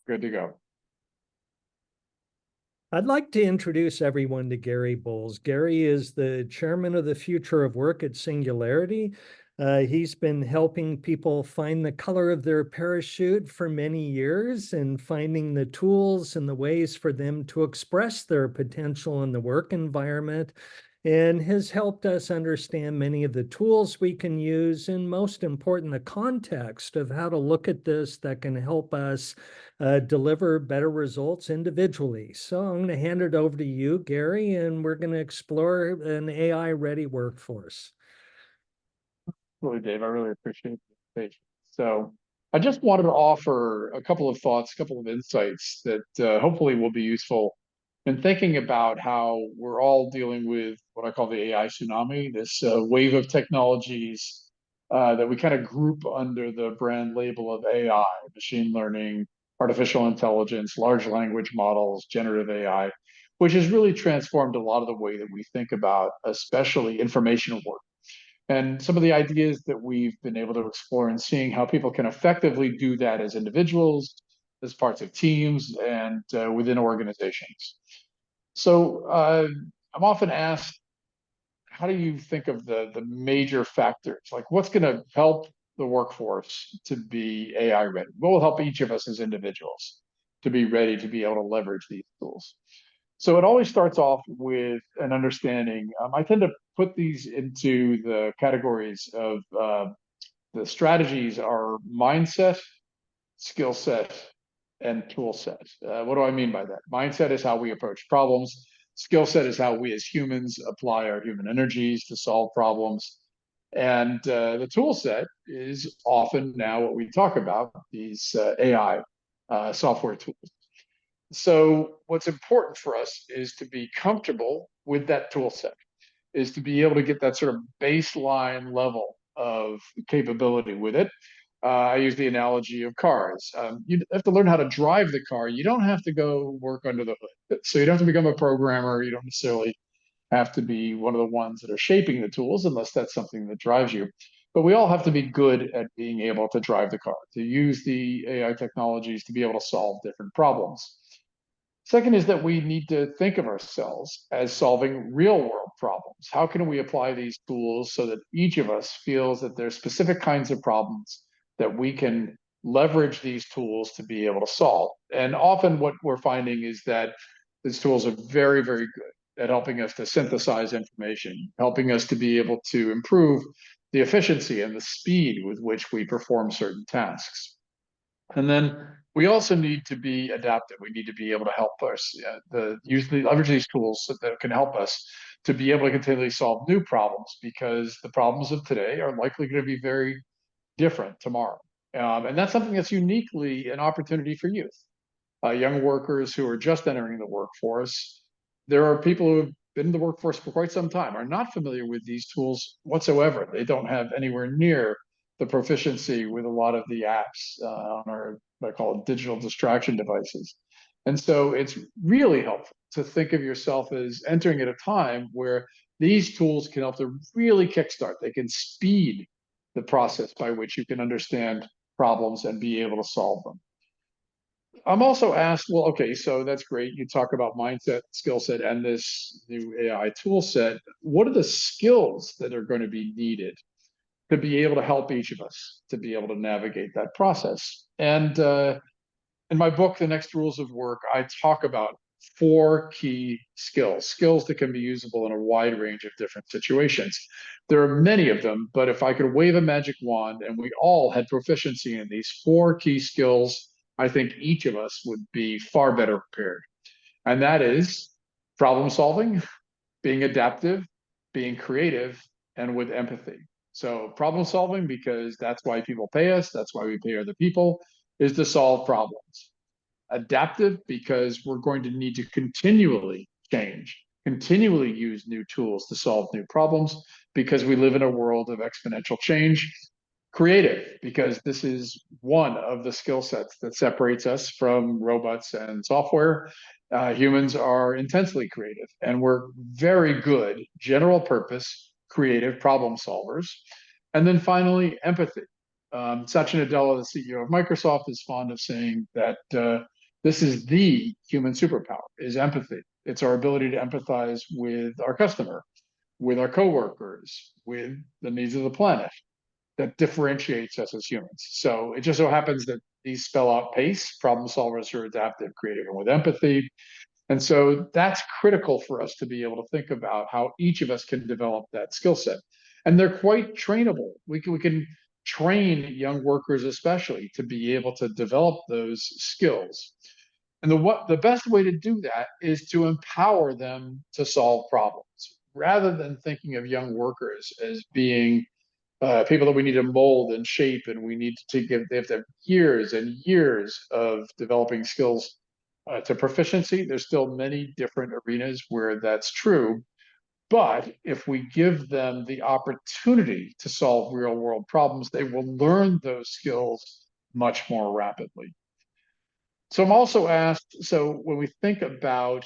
Good to go. I'd like to introduce everyone to Gary Bolles. Gary is the chairman of the future of work at Singularity. He's been helping people find the color of their parachute for many years and finding the tools and the ways for them to express their potential in the work environment, and has helped us understand many of the tools we can use, and most important, the context of how to look at this that can help us deliver better results individually. So I'm going to hand it over to you, Gary, and we're going to explore an AI ready workforce. Really, Dave, I really appreciate the invitation. So I just wanted to offer a couple of thoughts, a couple of insights that hopefully will be useful in thinking about how we're all dealing with what I call the AI tsunami, this wave of technologies that we kind of group under the brand label of AI, machine learning, artificial intelligence, large language models, generative AI, which has really transformed a lot of the way that we think about, especially informational work. And some of the ideas that we've been able to explore and seeing how people can effectively do that as individuals, as parts of teams, and within organizations. So I'm often asked, how do you think of the major factors? Like what's going to help the workforce to be AI ready? What will help each of us as individuals to be ready to be able to leverage these tools? So it always starts off with an understanding. I tend to put these into the categories of the strategies are mindset, skill set, and tool set. What do I mean by that? Mindset is how we approach problems. Skill set is how we as humans apply our human energies to solve problems. And the tool set is often now what we talk about, these AI software tools. So what's important for us is to be comfortable with that tool set, is to be able to get that sort of baseline level of capability with it. I use the analogy of cars. You have to learn how to drive the car. You don't have to go work under the hood. So you don't have to become a programmer. You don't necessarily have to be one of the ones that are shaping the tools unless that's something that drives you. But we all have to be good at being able to drive the car, to use the AI technologies to be able to solve different problems. Second is that we need to think of ourselves as solving real world problems. How can we apply these tools so that each of us feels that there's specific kinds of problems that we can leverage these tools to be able to solve? And often what we're finding is that these tools are very, very good at helping us to synthesize information, helping us to be able to improve the efficiency and the speed with which we perform certain tasks. And then we also need to be adaptive. We need to be able to help us, usually leverage these tools that can help us to be able to continually solve new problems, because the problems of today are likely going to be very different tomorrow. And that's something that's uniquely an opportunity for youth, young workers who are just entering the workforce. There are people who have been in the workforce for quite some time, are not familiar with these tools whatsoever. They don't have anywhere near the proficiency with a lot of the apps on our, what I call digital distraction devices. And so it's really helpful to think of yourself as entering at a time where these tools can help to really kickstart. They can speed the process by which you can understand problems and be able to solve them. I'm also asked, well, okay, so that's great. You talk about mindset, skill set, and this new AI tool set. What are the skills that are going to be needed to be able to help each of us to be able to navigate that process? And in my book, The Next Rules of Work, I talk about four key skills, skills that can be usable in a wide range of different situations. There are many of them, but if I could wave a magic wand and we all had proficiency in these four key skills, I think each of us would be far better prepared. And that is problem solving, being adaptive, being creative, and with empathy. So problem solving, because that's why people pay us, that's why we pay other people, is to solve problems. Adaptive, because we're going to need to continually change, continually use new tools to solve new problems, because we live in a world of exponential change. Creative, because this is one of the skill sets that separates us from robots and software. Humans are intensely creative, and we're very good general purpose creative problem solvers. And then finally, empathy. Satya Nadella, the CEO of Microsoft, is fond of saying that This is the human superpower, is empathy. It's our ability to empathize with our customer, with our coworkers, with the needs of the planet that differentiates us as humans. So it just so happens that these spell out pace, problem solvers who are adaptive, creative, and with empathy. And so that's critical for us to be able to think about how each of us can develop that skill set. And they're quite trainable. We can train young workers, especially, to be able to develop those skills. And the best way to do that is to empower them to solve problems rather than thinking of young workers as being people that we need to mold and shape, and we need to give. They have to have years and years of developing skills to proficiency. There's still many different arenas where that's true, but if we give them the opportunity to solve real world problems, they will learn those skills much more rapidly. So I'm also asked, so when we think about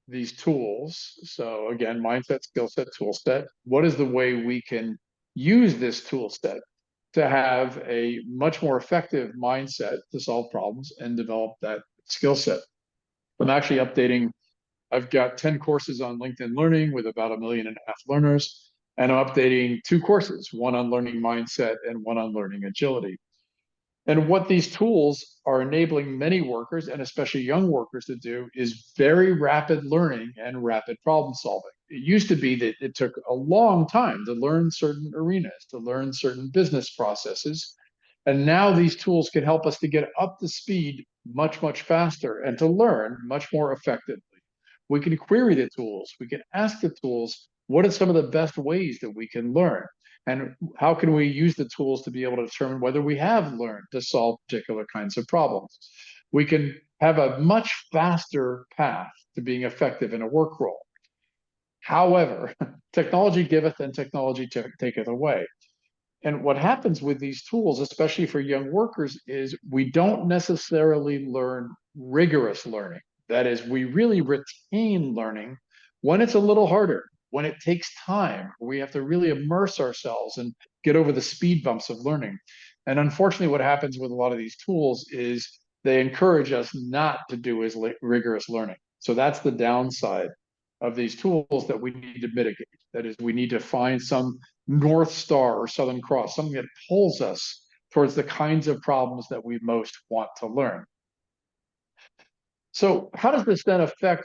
these tools, so again, mindset, skill set, tool set, what is the way we can use this tool set to have a much more effective mindset to solve problems and develop that skill set? I'm actually updating, I've got 10 courses on LinkedIn Learning with about 1.5 million learners, and I'm updating 2 courses, one on learning mindset and one on learning agility. And what these tools are enabling many workers, and especially young workers, to do is very rapid learning and rapid problem solving. It used to be that it took a long time to learn certain arenas, to learn certain business processes. And now these tools can help us to get up to speed much, much faster and to learn much more effectively. We can query the tools. We can ask the tools, what are some of the best ways that we can learn? And how can we use the tools to be able to determine whether we have learned to solve particular kinds of problems? We can have a much faster path to being effective in a work role. However, technology giveth and technology taketh away. And what happens with these tools, especially for young workers, is we don't necessarily learn rigorous learning. That is, we really retain learning when it's a little harder, when it takes time. We have to really immerse ourselves and get over the speed bumps of learning. And unfortunately, what happens with a lot of these tools is they encourage us not to do as rigorous learning. So that's the downside of these tools that we need to mitigate. That is, we need to find some North Star or Southern Cross, something that pulls us towards the kinds of problems that we most want to learn. So how does this then affect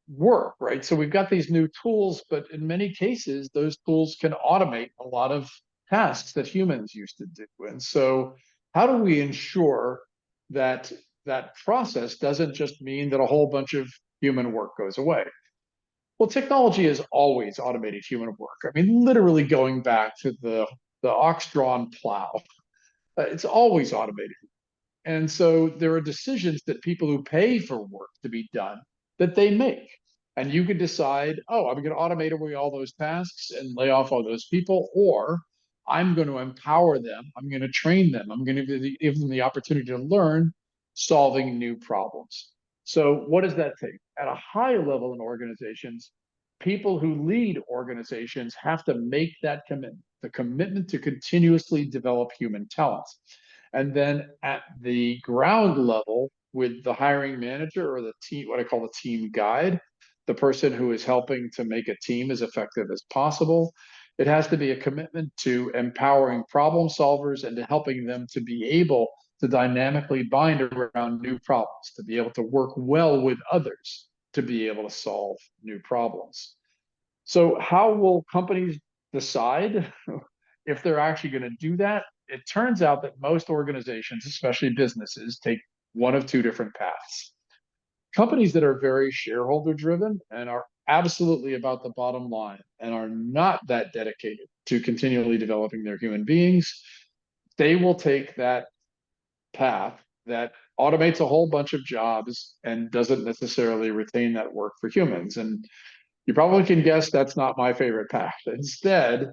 work, right? So we've got these new tools, but in many cases, those tools can automate a lot of tasks that humans used to do. And so how do we ensure that that process doesn't just mean that a whole bunch of human work goes away? Well, technology has always automated human work. I mean, literally going back to the ox-drawn plow, it's always automated. And so there are decisions that people who pay for work to be done that they make. And you can decide, oh, I'm going to automate away all those tasks and lay off all those people, or I'm going to empower them. I'm going to train them. I'm going to give them the opportunity to learn solving new problems. So what does that take? At a high level in organizations, people who lead organizations have to make that commitment, the commitment to continuously develop human talents. And then at the ground level, with the hiring manager or the team, what I call the team guide, the person who is helping to make a team as effective as possible, it has to be a commitment to empowering problem solvers and to helping them to be able to dynamically bind around new problems, to be able to work well with others, to be able to solve new problems. So how will companies decide if they're actually going to do that? It turns out that most organizations, especially businesses, take one of two different paths. Companies that are very shareholder driven and are absolutely about the bottom line and are not that dedicated to continually developing their human beings, they will take that path that automates a whole bunch of jobs and doesn't necessarily retain that work for humans. And you probably can guess that's not my favorite path. Instead,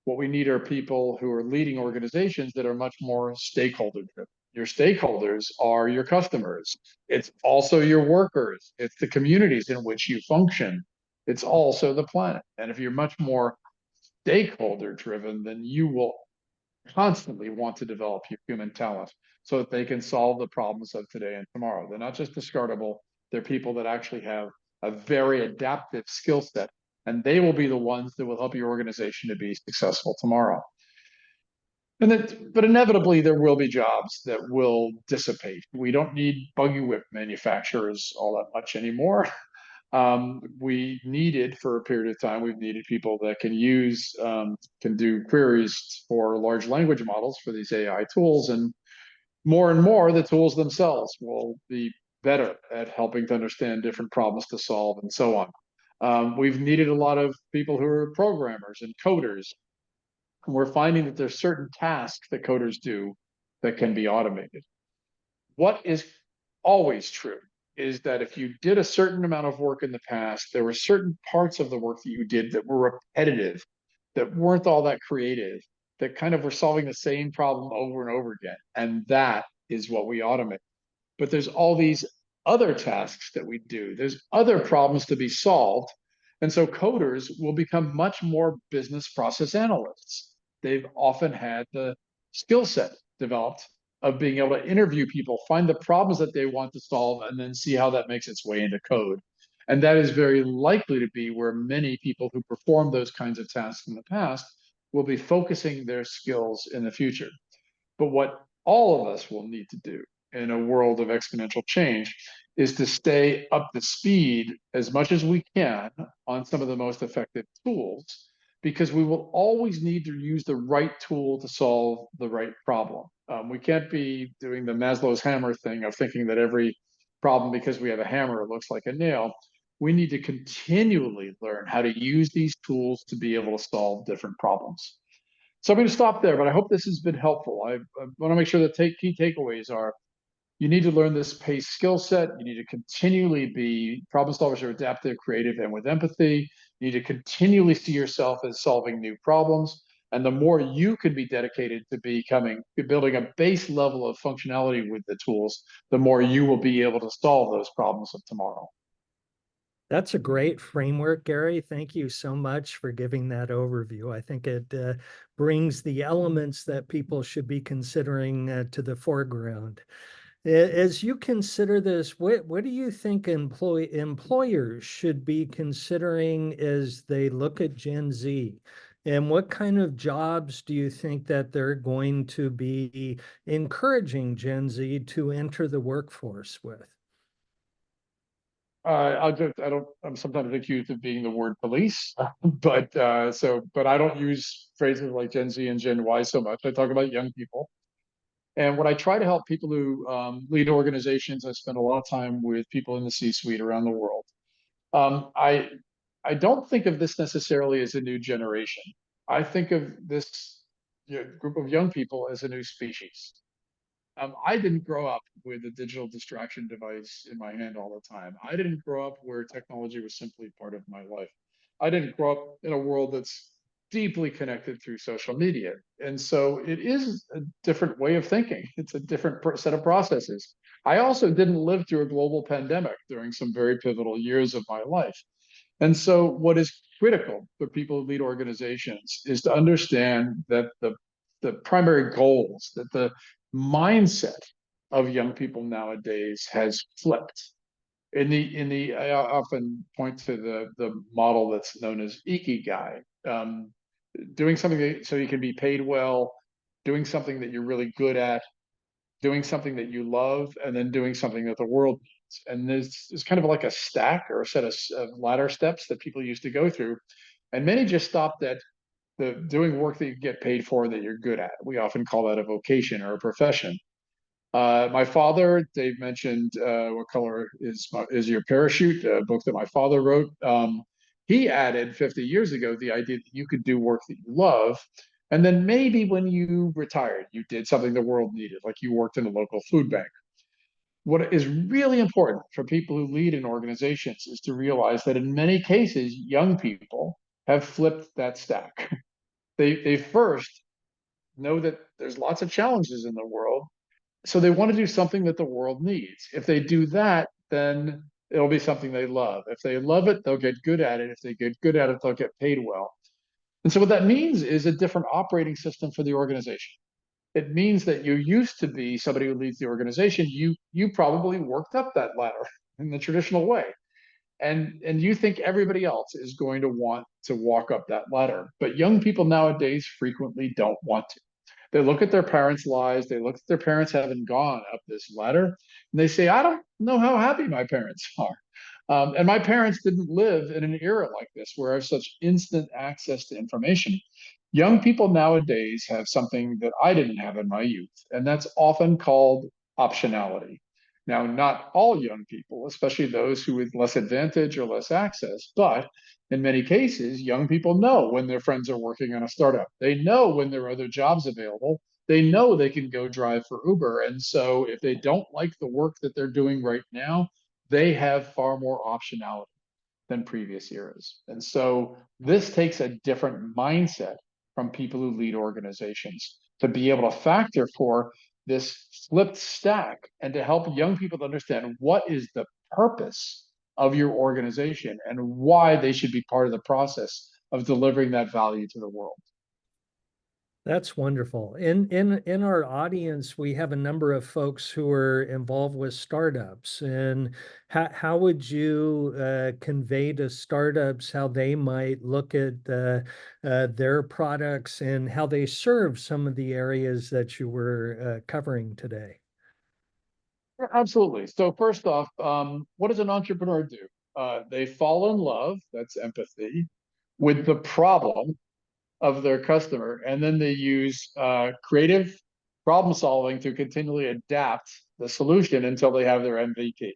what we need are people who are leading organizations that are much more stakeholder driven. Your stakeholders are your customers. It's also your workers. It's the communities in which you function. It's also the planet. And if you're much more stakeholder driven, then you will constantly want to develop human talent so that they can solve the problems of today and tomorrow. They're not just discardable, they're people that actually have a very adaptive skill set, and they will be the ones that will help your organization to be successful tomorrow. And that, but inevitably, there will be jobs that will dissipate. We don't need buggy whip manufacturers all that much anymore. We needed for a period of time, we've needed people that can use, can do queries for large language models for these AI tools. And more, the tools themselves will be better at helping to understand different problems to solve and so on. We've needed a lot of people who are programmers and coders. And we're finding that there's certain tasks that coders do that can be automated. What is always true is that if you did a certain amount of work in the past, there were certain parts of the work that you did that were repetitive, that weren't all that creative, that kind of were solving the same problem over and over again. And that is what we automate. But there's all these other tasks that we do, there's other problems to be solved. And so coders will become much more business process analysts. They've often had the skill set developed of being able to interview people, find the problems that they want to solve, and then see how that makes its way into code. And that is very likely to be where many people who perform those kinds of tasks in the past will be focusing their skills in the future. But what all of us will need to do in a world of exponential change is to stay up to speed as much as we can on some of the most effective tools, because we will always need to use the right tool to solve the right problem. We can't be doing the Maslow's hammer thing of thinking that every problem, because we have a hammer, it looks like a nail. We need to continually learn how to use these tools to be able to solve different problems. So I'm going to stop there, but I hope this has been helpful. I want to make sure the key takeaways are: you need to learn this PACE skill set. You need to continually be problem solvers who are adaptive, creative, and with empathy. You need to continually see yourself as solving new problems. And the more you can be dedicated to building a base level of functionality with the tools, the more you will be able to solve those problems of tomorrow. That's a great framework, Gary. Thank you so much for giving that overview. I think it brings the elements that people should be considering to the foreground. As you consider this, what do you think employers should be considering as they look at Gen Z? And what kind of jobs do you think that they're going to be encouraging Gen Z to enter the workforce with? I'm sometimes accused of being the word police, but I don't use phrases like Gen Z and Gen Y so much. I talk about young people. And what I try to help people who lead organizations, I spend a lot of time with people in the C-suite around the world. Um, I I don't think of this necessarily as a new generation. I think of this, group of young people as a new species. I didn't grow up with a digital distraction device in my hand all the time. I didn't grow up where technology was simply part of my life. I didn't grow up in a world that's deeply connected through social media. And so it is a different way of thinking. It's a different set of processes. I also didn't live through a global pandemic during some very pivotal years of my life. And so, what is critical for people who lead organizations is to understand that the primary goals, that the mindset of young people nowadays has flipped. I often point to the model that's known as ikigai, doing something so you can be paid well, doing something that you're really good at, doing something that you love, and then doing something that the world needs. And there's kind of like a stack or a set of ladder steps that people used to go through. And many just stopped at the doing work that you get paid for that you're good at. We often call that a vocation or a profession. My father, Dave mentioned, What Color is Your Parachute, a book that my father wrote. He added 50 years ago the idea that you could do work that you love. And then maybe when you retired, you did something the world needed, like you worked in a local food bank. What is really important for people who lead in organizations is to realize that in many cases, young people have flipped that stack. They first know that there's lots of challenges in the world, so they want to do something that the world needs. If they do that, then it'll be something they love. If they love it, they'll get good at it. If they get good at it, they'll get paid well. And so what that means is a different operating system for the organization. It means that you used to be somebody who leads the organization. You probably worked up that ladder in the traditional way. And you think everybody else is going to want to walk up that ladder. But young people nowadays frequently don't want to. They look at their parents' lives, they look at their parents having gone up this ladder, and they say, I don't know how happy my parents are. And my parents didn't live in an era like this where I have such instant access to information. Young people nowadays have something that I didn't have in my youth, and that's often called optionality. Now, not all young people, especially those who with less advantage or less access, but in many cases, young people know when their friends are working on a startup. They know when there are other jobs available. They know they can go drive for Uber. And so if they don't like the work that they're doing right now, they have far more optionality than previous eras. And so this takes a different mindset from people who lead organizations to be able to factor for this flipped stack and to help young people to understand what is the purpose of your organization and why they should be part of the process of delivering that value to the world. That's wonderful. In our audience, we have a number of folks who are involved with startups. And how would you convey to startups how they might look at their products and how they serve some of the areas that you were covering today? Yeah, absolutely. So first off, what does an entrepreneur do? They fall in love, that's empathy, with the problem of their customer, and then they use creative problem solving to continually adapt the solution until they have their MVP.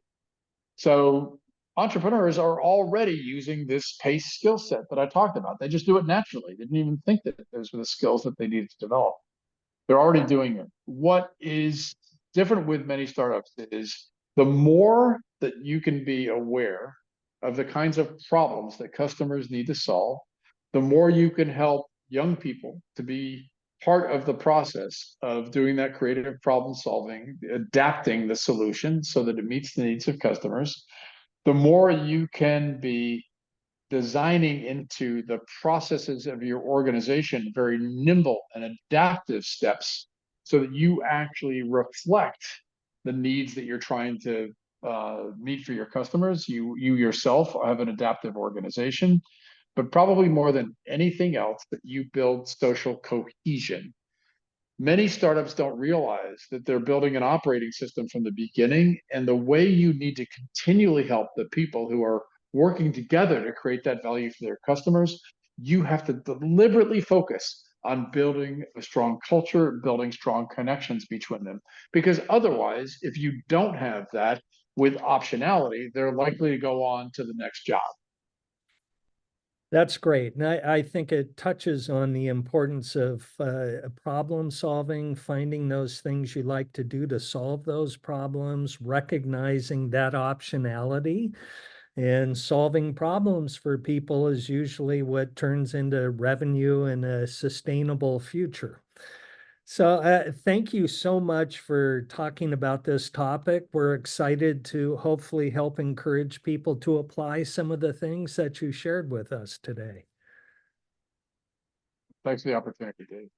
So entrepreneurs are already using this PACE skill set that I talked about. They just do it naturally. They didn't even think that those were the skills that they needed to develop. They're already doing it. What is different with many startups is the more that you can be aware of the kinds of problems that customers need to solve, the more you can help young people to be part of the process of doing that creative problem solving, adapting the solution so that it meets the needs of customers, the more you can be designing into the processes of your organization very nimble and adaptive steps so that you actually reflect the needs that you're trying to meet for your customers. You yourself have an adaptive organization, but probably more than anything else, that you build social cohesion. Many startups don't realize that they're building an operating system from the beginning, and the way you need to continually help the people who are working together to create that value for their customers, you have to deliberately focus on building a strong culture, building strong connections between them. Because otherwise, if you don't have that with optionality, they're likely to go on to the next job. That's great. And I think it touches on the importance of problem solving, finding those things you like to do to solve those problems, recognizing that optionality, and solving problems for people is usually what turns into revenue and a sustainable future. So, thank you so much for talking about this topic. We're excited to hopefully help encourage people to apply some of the things that you shared with us today. Thanks for the opportunity, Dave.